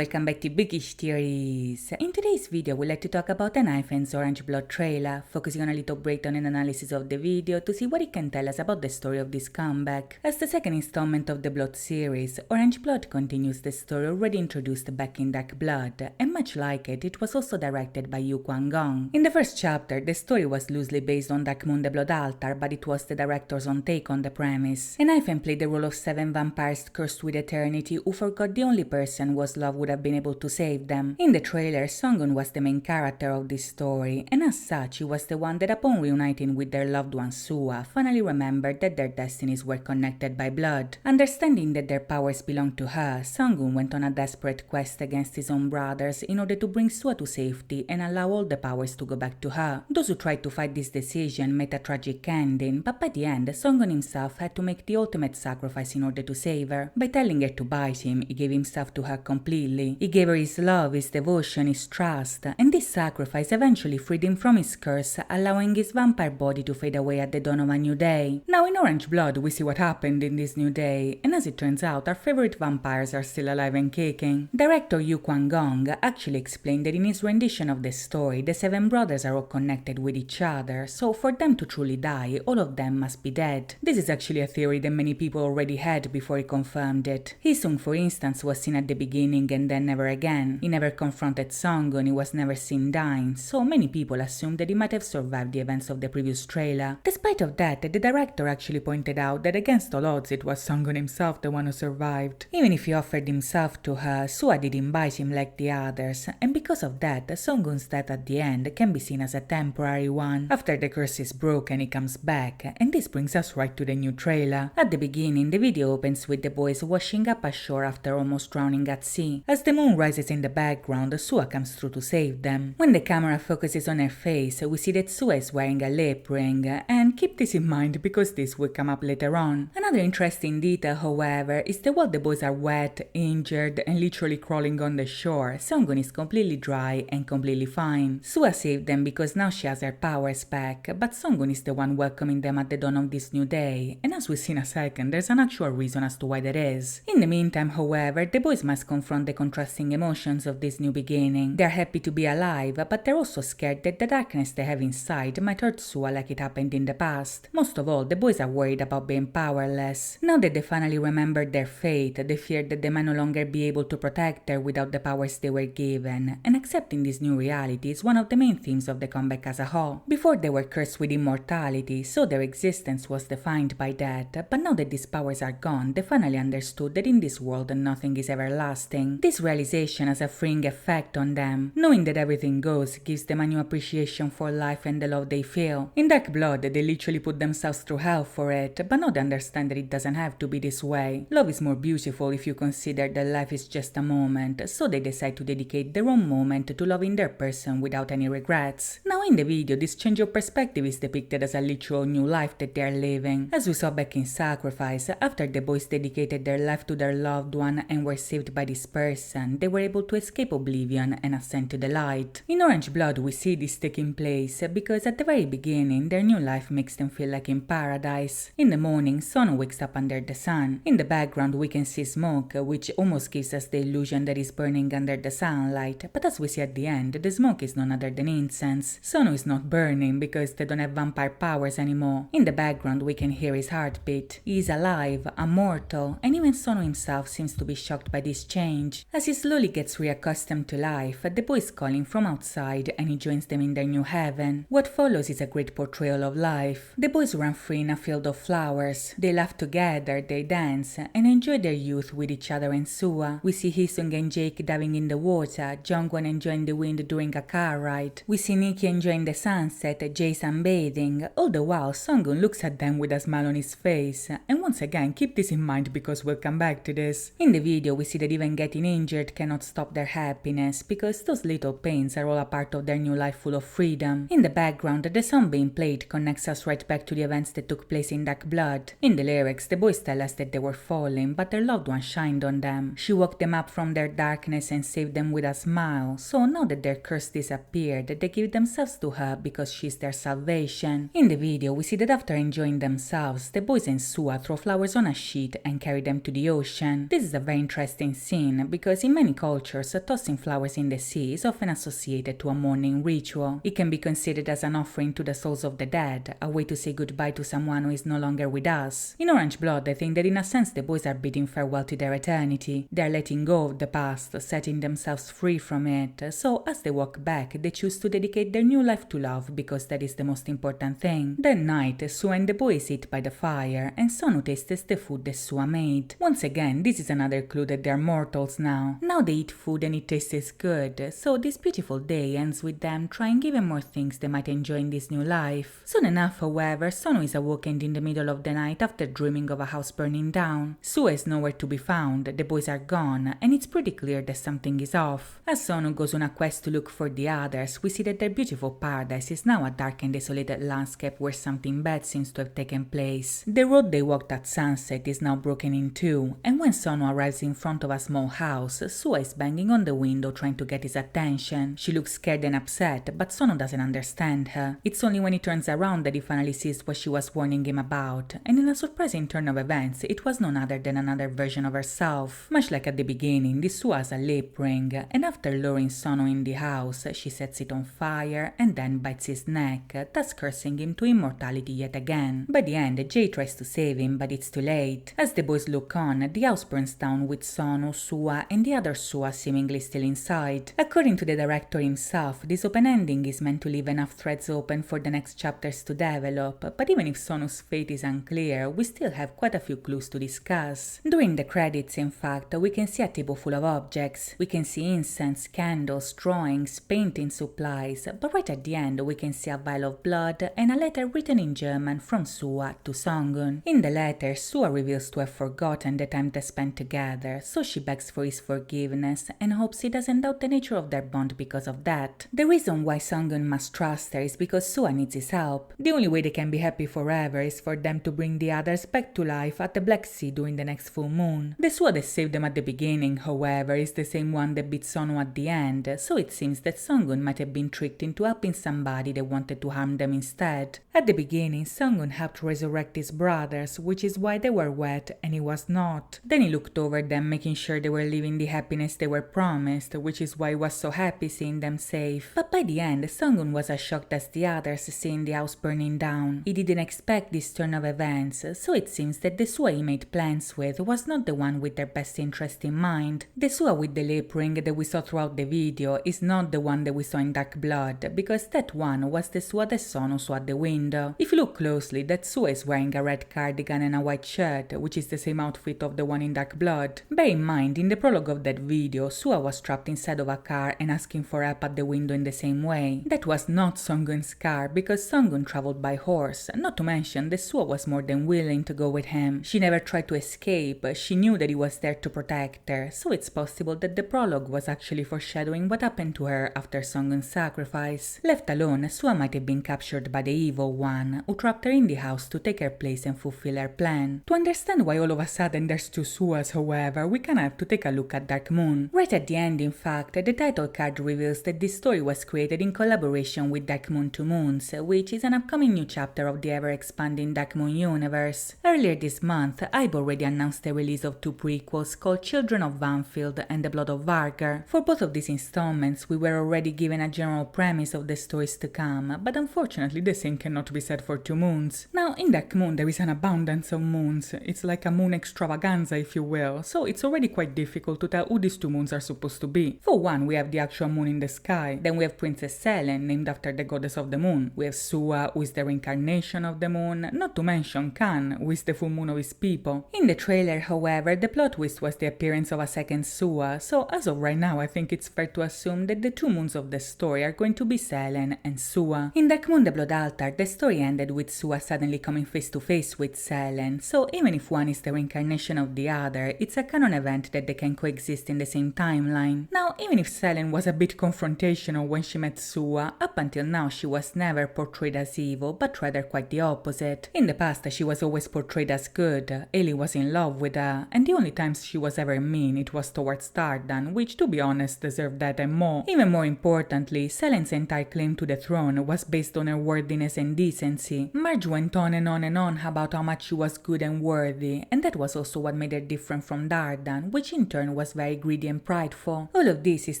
welcome back to Bookish Theories. In today's video, we'd like to talk about ENHYPEN's Orange Blood trailer, focusing on a little breakdown and analysis of the video to see what it can tell us about the story of this comeback. As the second installment of the Blood series, Orange Blood continues the story already introduced back in Dark Blood, and much like it was also directed by Yu Kwang-gong. In the first chapter, the story was loosely based on Dark Moon the Blood Altar, but it was the director's own take on the premise. ENHYPEN played the role of 7 vampires cursed with eternity who forgot the only person whose love would have been able to save them. In the trailer, Sung-eun was the main character of this story, and as such, he was the one that upon reuniting with their loved one Sua, finally remembered that their destinies were connected by blood. Understanding that their powers belonged to her, Sung-eun went on a desperate quest against his own brothers in order to bring Sua to safety and allow all the powers to go back to her. Those who tried to fight this decision met a tragic ending, but by the end, Sung-eun himself had to make the ultimate sacrifice in order to save her. By telling her to bite him, he gave himself to her completely. He gave her his love, his devotion, his trust, and this sacrifice eventually freed him from his curse, allowing his vampire body to fade away at the dawn of a new day. Now in Orange Blood, we see what happened in this new day, and as it turns out, our favorite vampires are still alive and kicking. Director Yu Kwang-gong actually explained that in his rendition of the story, the 7 brothers are all connected with each other, so for them to truly die, all of them must be dead. This is actually a theory that many people already had before he confirmed it. Hisung, for instance, was seen at the beginning and then never again. He never confronted Sung-eun, he was never seen dying, so many people assumed that he might have survived the events of the previous trailer. Despite of that, the director actually pointed out that against all odds it was Sung-eun himself the one who survived. Even if he offered himself to her, Sua didn't bite him like the others, and because of that, Sung-eun's death at the end can be seen as a temporary one. After the curse is broken, he comes back, and this brings us right to the new trailer. At the beginning, the video opens with the boys washing up ashore after almost drowning at sea. As the moon rises in the background, Sua comes through to save them. When the camera focuses on her face, we see that Sua is wearing a lip ring, and keep this in mind because this will come up later on. Another interesting detail, however, is that while the boys are wet, injured, and literally crawling on the shore, Sung-eun is completely dry and completely fine. Sua saved them because now she has her powers back, but Sung-eun is the one welcoming them at the dawn of this new day, and as we see in a second, there's an actual reason as to why that is. In the meantime, however, the boys must confront the contrasting emotions of this new beginning. They're happy to be alive, but they're also scared that the darkness they have inside might hurt Sua like it happened in the past. Most of all, the boys are worried about being powerless. Now that they finally remembered their fate, they fear that they might no longer be able to protect her without the powers they were given, and accepting this new reality is one of the main themes of the comeback as a whole. Before they were cursed with immortality, so their existence was defined by that, but now that these powers are gone, they finally understood that in this world nothing is everlasting. This realization has a freeing effect on them. Knowing that everything goes gives them a new appreciation for life and the love they feel. In Dark Blood, they literally put themselves through hell for it, but now they understand that it doesn't have to be this way. Love is more beautiful if you consider that life is just a moment, so they decide to dedicate their own moment to loving their person without any regrets. Now in the video, this change of perspective is depicted as a literal new life that they are living. As we saw back in Sacrifice, after the boys dedicated their life to their loved one and were saved by this person, they were able to escape oblivion and ascend to the light. In Orange Blood, we see this taking place because at the very beginning, their new life makes them feel like in paradise. In the morning, Sun wakes up under the sun. In the background, we can see smoke, which almost gives us the illusion that is burning under the sunlight, but as we see at the end, the smoke is none other than incense. Sonu is not burning because they don't have vampire powers anymore. In the background, we can hear his heartbeat. He is alive, immortal, and even Sonu himself seems to be shocked by this change. As he slowly gets reaccustomed to life, the boys call him from outside and he joins them in their new heaven. What follows is a great portrayal of life. The boys run free in a field of flowers. They laugh together, they dance, and enjoy their youth with each other and Sua. We see Hisung and Jake diving in the water, Jungwon enjoying the wind during a car ride. We see Nikki enjoying the sunset, Jae sunbathing. All the while, Sung-eun looks at them with a smile on his face. And once again, keep this in mind because we'll come back to this. In the video, we see that even getting injured cannot stop their happiness because those little pains are all a part of their new life full of freedom. In the background, the song being played connects us right back to the events that took place in Dark Blood. In the lyrics, the boys tell us that they were falling, but their loved one shined on them. She woke them up from their darkness and saved them with a smile. So now that their curse disappeared, they give themselves to her because she's their salvation. In the video, we see that after enjoying themselves, the boys and Sua throw flowers on a sheet and carry them to the ocean. This is a very interesting scene because because in many cultures, tossing flowers in the sea is often associated to a mourning ritual. It can be considered as an offering to the souls of the dead, a way to say goodbye to someone who is no longer with us. In Orange Blood, I think that in a sense the boys are bidding farewell to their eternity. They are letting go of the past, setting themselves free from it, so as they walk back, they choose to dedicate their new life to love because that is the most important thing. That night, Sua and the boys eat by the fire, and Sonu tastes the food that Sua made. Once again, this is another clue that they are mortals now. Now they eat food and it tastes good, so this beautiful day ends with them trying even more things they might enjoy in this new life. Soon enough, however, Sonu is awakened in the middle of the night after dreaming of a house burning down. Sua is nowhere to be found, the boys are gone, and it's pretty clear that something is off. As Sonu goes on a quest to look for the others, we see that their beautiful paradise is now a dark and desolated landscape where something bad seems to have taken place. The road they walked at sunset is now broken in two, and when Sonu arrives in front of a small house, Sua is banging on the window trying to get his attention. She looks scared and upset, but Sonu doesn't understand her. It's only when he turns around that he finally sees what she was warning him about, and in a surprising turn of events, it was none other than another version of herself. Much like at the beginning, this Sua has a lip ring, and after luring Sonu in the house, she sets it on fire and then bites his neck, thus cursing him to immortality yet again. By the end, Jay tries to save him, but it's too late. As the boys look on, the house burns down with Sonu, Sua, and the other Sua seemingly still inside. According to the director himself, this open ending is meant to leave enough threads open for the next chapters to develop, but even if Sonu's fate is unclear, we still have quite a few clues to discuss. During the credits, in fact, we can see a table full of objects. We can see incense, candles, drawings, painting supplies, but right at the end we can see a vial of blood and a letter written in German from Sua to Songun. In the letter, Sua reveals to have forgotten the time they spent together, so she begs for his forgiveness and hopes he doesn't doubt the nature of their bond because of that. The reason why Songun must trust her is because Sua needs his help. The only way they can be happy forever is for them to bring the others back to life at the Black Sea during the next full moon. The Sua that saved them at the beginning, however, is the same one that beat Sonu at the end, so it seems that Songun might have been tricked into helping somebody that wanted to harm them instead. At the beginning, Songun helped resurrect his brothers, which is why they were wet and he was not. Then he looked over them, making sure they were living the happiness they were promised, which is why he was so happy seeing them safe. But by the end, Songun was as shocked as the others seeing the house burning down. He didn't expect this turn of events, so it seems that the Sua he made plans with was not the one with their best interest in mind. The Sua with the lip ring that we saw throughout the video is not the one that we saw in Dark Blood, because that one was the Sua that Sonu saw at the window. If you look closely, that Sua is wearing a red cardigan and a white shirt, which is the same outfit of the one in Dark Blood. Bear in mind, in the prologue of that video, Sua was trapped inside of a car and asking for help at the window in the same way. That was not Songun's car, because Songun traveled by horse, not to mention that Sua was more than willing to go with him. She never tried to escape, she knew that he was there to protect her, so it's possible that the prologue was actually foreshadowing what happened to her after Songun's sacrifice. Left alone, Sua might have been captured by the evil one, who trapped her in the house to take her place and fulfill her plan. To understand why all of a sudden there's two Suas, however, we kinda have to take a look at Dark Moon. Right at the end, in fact, the title card reveals that this story was created in collaboration with Dark Moon 2 Moons, which is an upcoming new chapter of the ever-expanding Dark Moon universe. Earlier this month, I've already announced the release of two prequels called Children of Vanfield and The Blood of Vargar. For both of these installments, we were already given a general premise of the stories to come, but unfortunately the same cannot be said for 2 Moons. Now, in Dark Moon there is an abundance of moons. It's like a moon extravaganza, if you will, so it's already quite difficult to tell who these 2 moons are supposed to be. For one, we have the actual moon in the sky, then we have Princess Selen, named after the goddess of the moon. We have Sua, who is the reincarnation of the moon, not to mention Kan, who is the full moon of his people. In the trailer, however, the plot twist was the appearance of a second Sua, so as of right now I think it's fair to assume that the 2 moons of the story are going to be Selen and Sua. In Dark Moon the Blood Altar, the story ended with Sua suddenly coming face to face with Selen, so even if one is the reincarnation of the other, it's a canon event that they can coexist in the same timeline. Now, even if Selen was a bit confrontational when she met Sua, up until now she was never portrayed as evil, but rather quite the opposite. In the past she was always portrayed as good, Ellie was in love with her, and the only times she was ever mean it was towards Tardan, which to be honest deserved that and more. Even more importantly, Selen's entire claim to the throne was based on her worthiness and decency. Marge went on and on and on about how much she was good and worthy, and that was also what made her different from Dardan, which in turn was very greedy and prideful. All of this is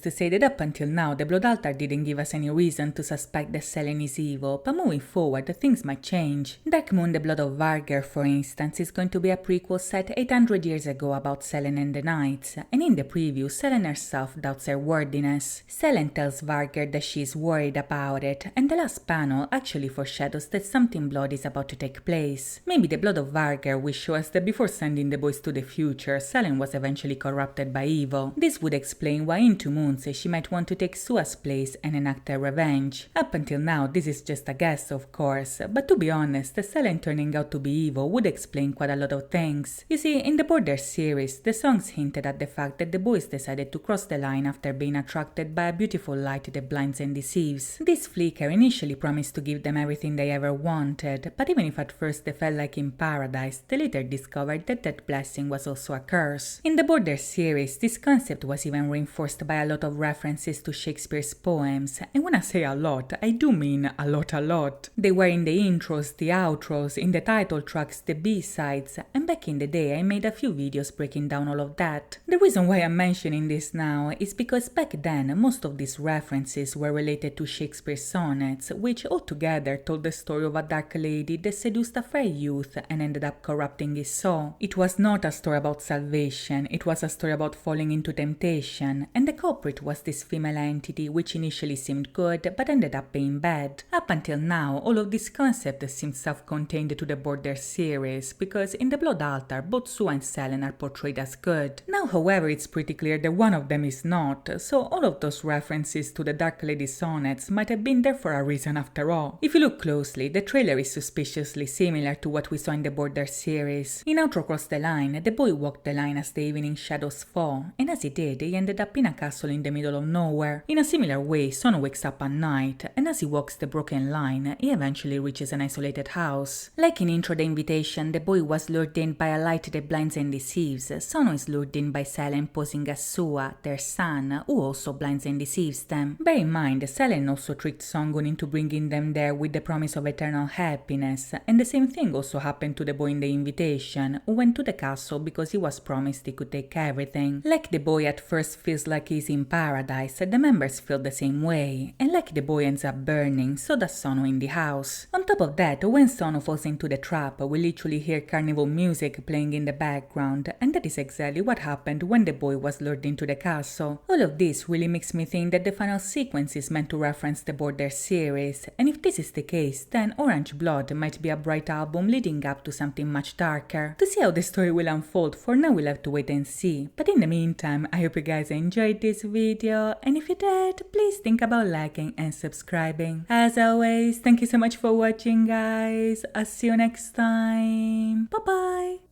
to say that up until now, the Blood Altar didn't give us any reason to suspect that Selene is evil, but moving forward, things might change. Dark Moon, the Blood of Vargr, for instance, is going to be a prequel set 800 years ago about Selene and the Knights, and in the preview, Selene herself doubts her worthiness. Selene tells Vargr that she is worried about it, and the last panel actually foreshadows that something blood is about to take place. Maybe the Blood of Vargr will show us that before sending the boys to the future, Selene was eventually corrupted by evil. This would explain why in 2 moons she might want to take Sua's place and enact her revenge. Up until now, this is just a guess, of course, but to be honest, Selene turning out to be evil would explain quite a lot of things. You see, in the Border series, the songs hinted at the fact that the boys decided to cross the line after being attracted by a beautiful light that blinds and deceives. This flicker initially promised to give them everything they ever wanted, but even if at first they felt like in paradise, they later discovered that that blessing was also a curse. In the Border series, this concept was even reinforced by a lot of references to Shakespeare's poems, and when I say a lot, I do mean a lot. They were in the intros, the outros, in the title tracks, the B-sides, and back in the day I made a few videos breaking down all of that. The reason why I'm mentioning this now is because back then most of these references were related to Shakespeare's sonnets, which altogether told the story of a dark lady that seduced a fair youth and ended up corrupting his soul. It was not a story about salvation, it was a story about falling into temptation, and the culprit was this female entity which initially seemed good but ended up being bad. Up until now, all of these concepts seem self-contained to the Border series, because in the Blood Altar, both Sue and Selene are portrayed as good. Now, however, it's pretty clear that one of them is not, so all of those references to the Dark Lady sonnets might have been there for a reason after all. If you look closely, the trailer is suspiciously similar to what we saw in the Border series. In Outro Cross the Line, the boy walked the line as the evening shadows fall, and as he did, he ended up in a castle in the middle of nowhere. In a similar way, Son wakes up at night, and as he walks the broken line, he eventually reaches an isolated house. Like in Intro the Invitation, the boy was lured in by a light that blinds and deceives. Sono is lured in by Selene posing as Sua, their son, who also blinds and deceives them. Bear in mind, Selene also tricked Songun into bringing them there with the promise of eternal happiness, and the same thing also happened to the boy in the Invitation, who went to the castle because he was promised he could take everything. Like the boy at first feels like he's in paradise, the members feel the same way, and like the boy ends up burning, so does Sono in the house. On top of that, when Sono falls into the trap, we literally hear carnival music playing in the background, and that is exactly what happened when the boy was lured into the castle. All of this really makes me think that the final sequence is meant to reference the Border series, and if this is the case, then Orange Blood might be a bright album leading up to something much darker. To see how the story will unfold, for now we'll have to wait and see, but in the meantime, I hope you guys enjoyed this video, and if you did, please think about liking and subscribing. As always, thank you so much for watching, guys. I'll see you next time. Bye bye.